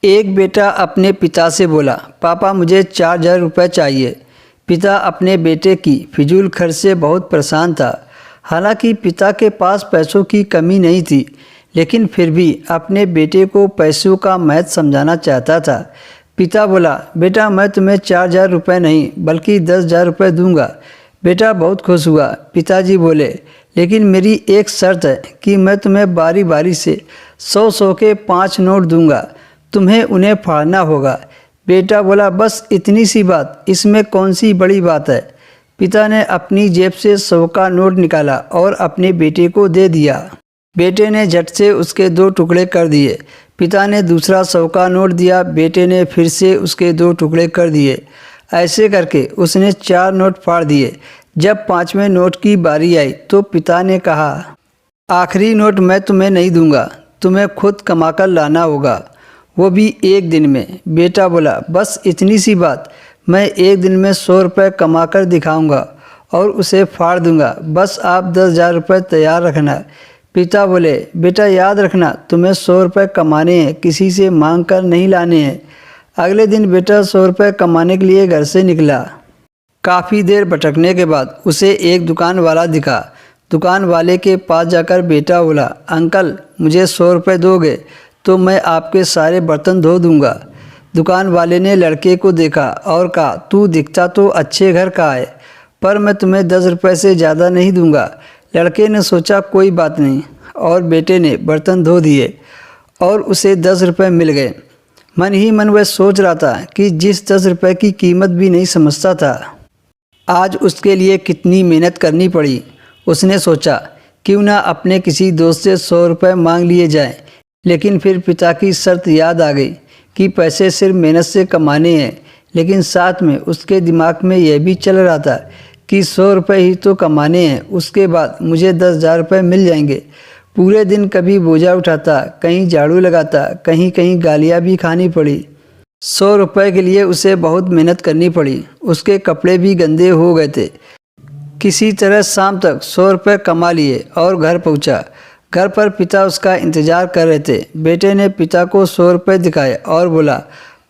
एक बेटा अपने पिता से बोला, पापा मुझे 4,000 रुपये चाहिए। पिता अपने बेटे की फिजूल खर्च से बहुत परेशान था। हालांकि पिता के पास पैसों की कमी नहीं थी, लेकिन फिर भी अपने बेटे को पैसों का महत्व समझाना चाहता था। पिता बोला, बेटा मैं तुम्हें 4,000 रुपये नहीं बल्कि 10,000 रुपये दूंगा। बेटा बहुत खुश हुआ। पिताजी बोले, लेकिन मेरी एक शर्त है कि मैं तुम्हें बारी बारी से 100-100 के 5 नोट दूंगा, तुम्हें उन्हें फाड़ना होगा। बेटा बोला, बस इतनी सी बात, इसमें कौन सी बड़ी बात है। पिता ने अपनी जेब से 100 का नोट निकाला और अपने बेटे को दे दिया। बेटे ने झट से उसके 2 टुकड़े कर दिए। पिता ने दूसरा 100 का नोट दिया। बेटे ने फिर से उसके 2 टुकड़े कर दिए। ऐसे करके उसने 4 नोट फाड़ दिए। जब 5वें नोट की बारी आई तो पिता ने कहा, आखिरी नोट मैं तुम्हें नहीं दूंगा, तुम्हें खुद कमाकर लाना होगा, वो भी एक दिन में। बेटा बोला, बस इतनी सी बात, मैं एक दिन में 100 रुपये कमा कर दिखाऊँगा और उसे फाड़ दूंगा, बस आप 10,000 रुपये तैयार रखना। पिता बोले, बेटा याद रखना, तुम्हें 100 रुपये कमाने हैं, किसी से मांग कर नहीं लाने हैं। अगले दिन बेटा 100 रुपये कमाने के लिए घर से निकला। काफ़ी देर भटकने के बाद उसे एक दुकान वाला दिखा। दुकान वाले के पास जाकर बेटा बोला, अंकल मुझे 100 रुपये दोगे तो मैं आपके सारे बर्तन धो दूंगा। दुकान वाले ने लड़के को देखा और कहा, तू दिखता तो अच्छे घर का है, पर मैं तुम्हें 10 रुपये से ज़्यादा नहीं दूंगा। लड़के ने सोचा कोई बात नहीं, और बेटे ने बर्तन धो दिए और उसे 10 रुपये मिल गए। मन ही मन वह सोच रहा था कि जिस 10 रुपये की कीमत भी नहीं समझता था, आज उसके लिए कितनी मेहनत करनी पड़ी। उसने सोचा, क्यों ना अपने किसी दोस्त से 100 रुपये मांग लिए जाएं। लेकिन फिर पिता की शर्त याद आ गई कि पैसे सिर्फ मेहनत से कमाने हैं। लेकिन साथ में उसके दिमाग में यह भी चल रहा था कि 100 रुपये ही तो कमाने हैं, उसके बाद मुझे 10,000 रुपये मिल जाएंगे। पूरे दिन कभी बोझा उठाता, कहीं झाड़ू लगाता, कहीं कहीं गालियाँ भी खानी पड़ी। 100 रुपये के लिए उसे बहुत मेहनत करनी पड़ी। उसके कपड़े भी गंदे हो गए थे। किसी तरह शाम तक 100 रुपये कमा लिए और घर पहुंचा। घर पर पिता उसका इंतज़ार कर रहे थे। बेटे ने पिता को 100 रुपये दिखाए और बोला,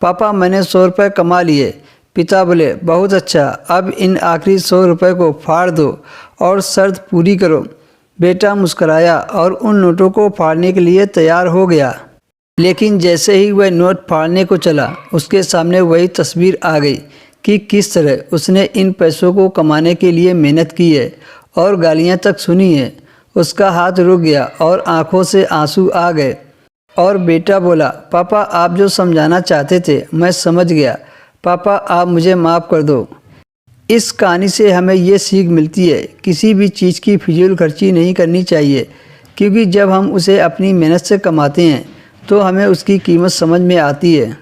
पापा मैंने 100 रुपये कमा लिए। पिता बोले, बहुत अच्छा, अब इन आखिरी 100 रुपये को फाड़ दो और शर्त पूरी करो। बेटा मुस्कराया और उन नोटों को फाड़ने के लिए तैयार हो गया। लेकिन जैसे ही वह नोट फाड़ने को चला, उसके सामने वही तस्वीर आ गई कि किस तरह उसने इन पैसों को कमाने के लिए मेहनत की है और गालियां तक सुनी है। उसका हाथ रुक गया और आंखों से आंसू आ गए। और बेटा बोला, पापा आप जो समझाना चाहते थे मैं समझ गया, पापा आप मुझे माफ़ कर दो। इस कहानी से हमें ये सीख मिलती है, किसी भी चीज़ की फिजूल खर्ची नहीं करनी चाहिए, क्योंकि जब हम उसे अपनी मेहनत से कमाते हैं तो हमें उसकी कीमत समझ में आती है।